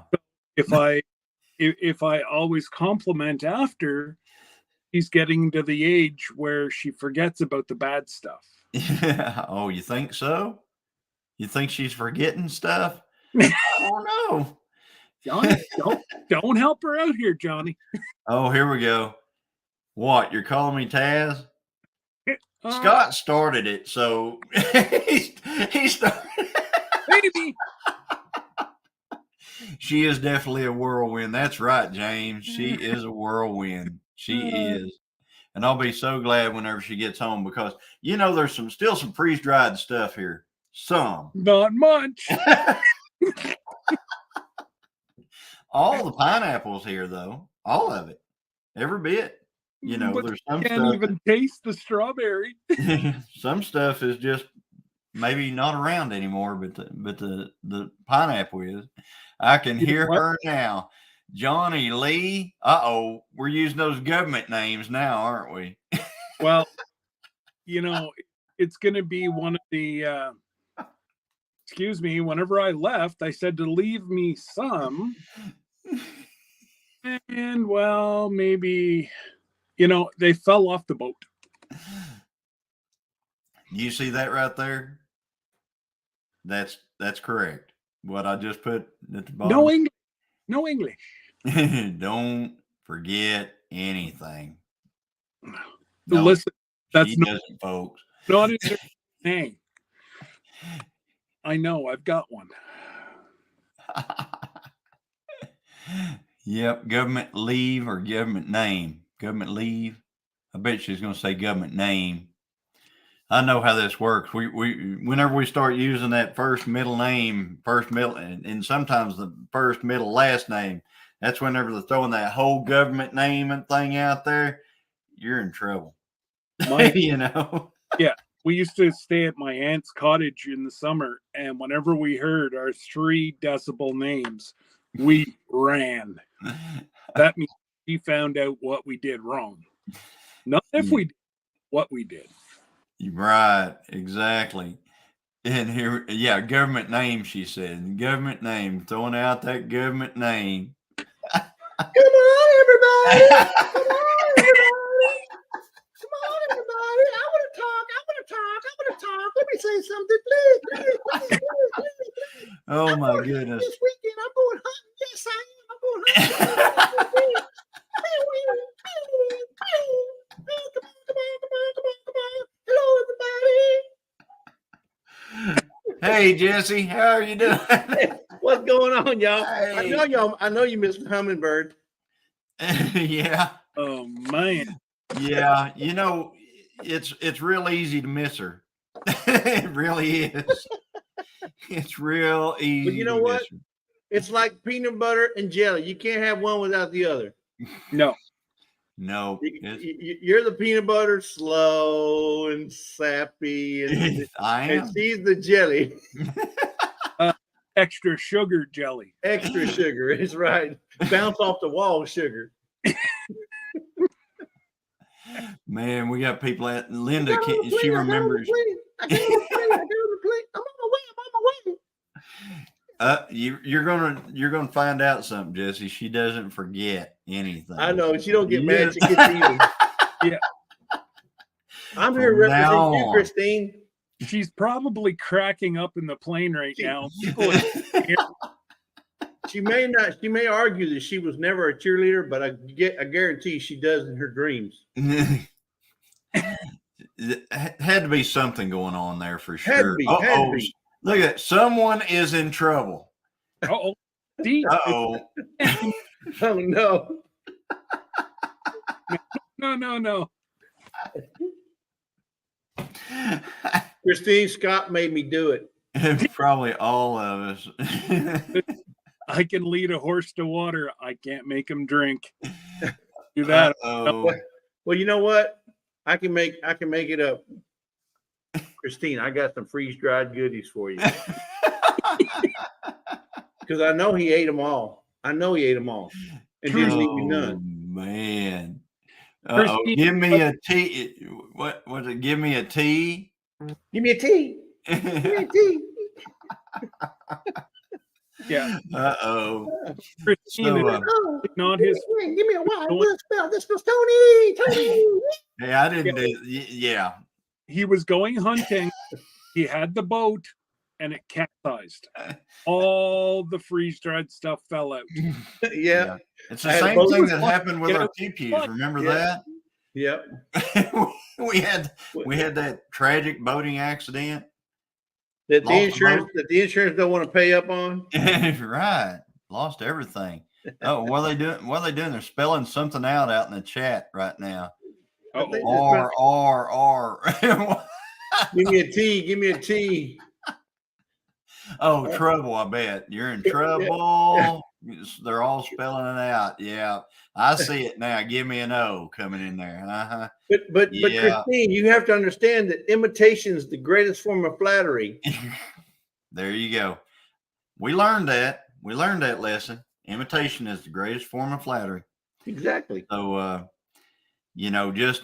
If I always compliment after, she's getting to the age where she forgets about the bad stuff. Yeah. Oh, you think so? You think she's forgetting stuff? I don't know. Johnny, don't help her out here, Johnny. Oh, here we go. What? You're calling me Taz? Scott started it, so he started. Maybe. She is definitely a whirlwind. That's right, James. She is a whirlwind. She is. And I'll be so glad whenever she gets home because, there's still some freeze-dried stuff here. Some. Not much. All the pineapples here, though. All of it. Every bit. But there's some can't stuff. Even taste the strawberry. Some stuff is just maybe not around anymore, but the pineapple is. I can hear her now. Johnny Lee. We're using those government names now, aren't we? Well, it's going to be one of the, excuse me, whenever I left, I said to leave me some. And, well, maybe, they fell off the boat. You see that right there? That's correct. What I just put at the bottom. No English. Don't forget anything. No, listen, that's not, folks. Not in their name. I know, I've got one. Yep, government leave or government name. Government leave. I bet she's going to say government name. I know how this works. We whenever we start using that first middle name, and sometimes the first middle last name, that's whenever they're throwing that whole government name and thing out there, you're in trouble. Yeah. We used to stay at my aunt's cottage in the summer, and whenever we heard our 3 decibel names, we ran. That means she found out what we did wrong. Not if we did, what we did. Right, exactly. And here, government name, she said. Government name, throwing out that government name. Come on, everybody. Come on, everybody. I want to talk. Let me say something, please. Oh, my goodness. This weekend, I'm going hunting. Yes, I am. I'm going hunting. Come on. Hello, everybody. Hey, Jesse, how are you doing? What's going on, y'all? Hey. I know you missed the hummingbird. Yeah. Oh, man. Yeah, it's real easy to miss her. It really is. It's real easy. But you know what? It's like peanut butter and jelly. You can't have one without the other. No. You're the peanut butter, slow and sappy, and I am. And she's the jelly. extra sugar jelly. Extra sugar is right. Bounce off the wall sugar. Man, we got people at I Linda. got on the She plane, I got on the remembers. plane. I got on the plane. I got on the plane. I'm on my way. I'm on my way. You're gonna find out something, Jesse. She doesn't forget anything. I know. She don't get Yeah. mad. She gets even. Yeah. I'm here to From now represent you, on. Christine. She's probably cracking up in the plane right now. People She may argue that she was never a cheerleader, but I guarantee she does in her dreams. It had to be something going on there for Had to sure. be, had to be. Look at someone is in trouble. Uh-oh. See? Uh-oh. Oh no. No. Christine Scott made me do it. Probably all of us. I can lead a horse to water. I can't make him drink. Do that. Uh-oh. Well, you know what? I can make it up. Christine, I got some freeze-dried goodies for you. Because I know he ate them all. And didn't leave me none. Man. Christine, Give me a tea. What was it? Give me a tea. Give me a tea. Give me a tea. Yeah. Uh-oh. Christine, Oh, not his. give me a wild will spell. This was Tony. Hey, I didn't do. Yeah. He was going hunting. He had the boat, and it capsized. All the freeze-dried stuff fell out. Yeah. It's the I had a same boat. thing that happened with Yeah. our pew-pews. Remember Yeah. that? Yep. we had that tragic boating accident. That Lost the insurance don't want to pay up on. Right. Lost everything. Oh, what are they doing? What are they doing? They're spelling something out in the chat right now. Uh-oh. R. Give me a tea. Give me a tea. Oh, trouble, I bet. You're in trouble. They're all spelling it out. Yeah. I see it now. Give me an O coming in there. Uh-huh. But Yeah. Christine, you have to understand that imitation is the greatest form of flattery. There you go. We learned that. We learned that lesson. Imitation is the greatest form of flattery. Exactly. So just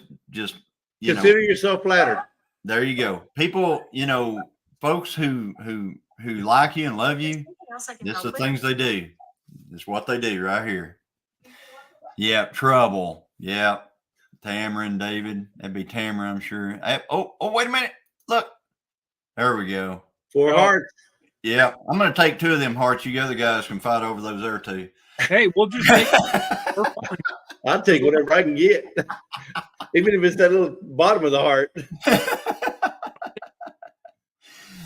Consider yourself flattered. there you go. People, folks who like you and love you, this is the things they do. It's what they do right here. Yep, trouble. Yep. Tamara and David. That'd be Tamara, I'm sure. Oh, wait a minute. Look. There we go. 4 hearts. Yeah. I'm going to take 2 of them hearts. You other guys can fight over those other 2. Hey, we'll just take I'll take whatever I can get. Even if it's that little bottom of the heart.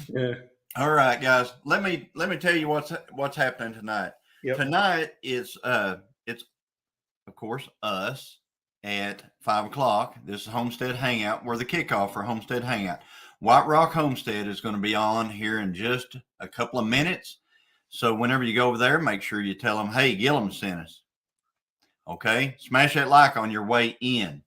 Yeah. All right, guys. Let me tell you what's happening tonight. Yep. Tonight is it's of course us at 5:00. This is Homestead Hangout. We're the kickoff for Homestead Hangout. White Rock Homestead is going to be on here in just a couple of minutes. So whenever you go over there, make sure you tell them, hey, Gillum sent us. Okay? Smash that like on your way in.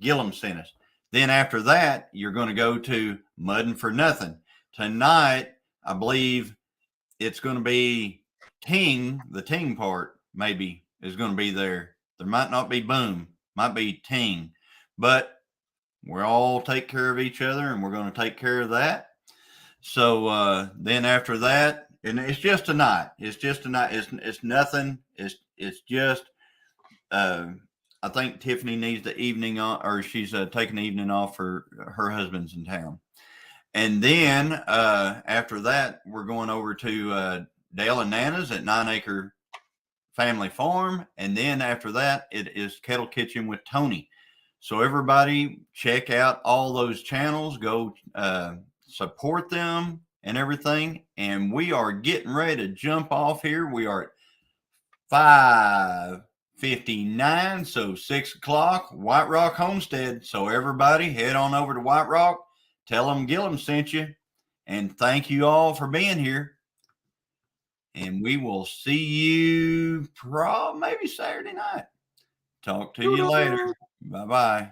Gillum sent us. Then after that, you're going to go to Muddin' for Nothing. Tonight, I believe it's going to be Ting, the Ting part maybe is going to be there. There might not be Boom, might be Ting, but we'll all take care of each other and we're going to take care of that. So then after that, and it's just tonight. It's just tonight. It's nothing. It's just I think Tiffany needs the evening off, or she's taking the evening off for her husband's in town. And then after that, we're going over to Dale and Nana's at 9 Acre Family Farm. And then after that, it is Kettle Kitchen with Tony. So everybody check out all those channels. Go support them and everything. And we are getting ready to jump off here. We are at 5:59, so 6 o'clock, White Rock Homestead. So everybody head on over to White Rock. Tell them Gillum sent you. And thank you all for being here. And we will see you maybe Saturday night. Talk to you later. Bye-bye.